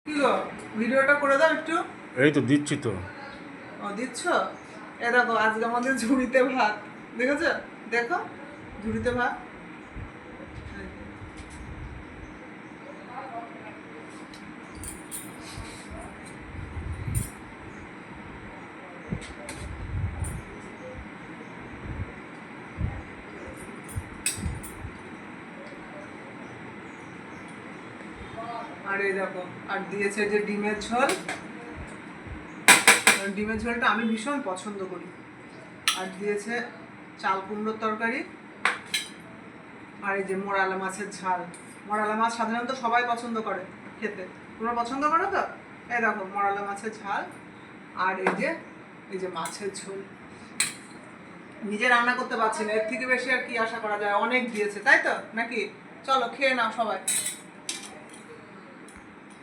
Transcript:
কি গো, ভিডিওটা করে দাও একটু। এই তো দিচ্ছি তো। ও দিচ্ছ? এ দেখো, আজকে আমাদের ঝুড়িতে ভাত। দেখেছো? দেখো, ঝুড়িতে ভাত। আর এই দেখো, আর দিয়েছে যে ডিমের ঝোল। ডিমের ঝোলটা আমি ভীষণ পছন্দ করি। আর দিয়েছে চাল কুমড়োর তরকারি। আর এই যে মোরালা মাছের ঝাল। মোরালা মাছ সাধারণত সবাই পছন্দ করে খেতে। তোমরা পছন্দ করো তো? এই দেখো, মোরালা মাছের ঝাল। আর এই যে মাছের ঝোল। নিজে রান্না করতে পারছি না, এর থেকে বেশি আর কি আশা করা যায়? অনেক দিয়েছে, তাই তো নাকি? চলো খেয়ে নাও সবাই।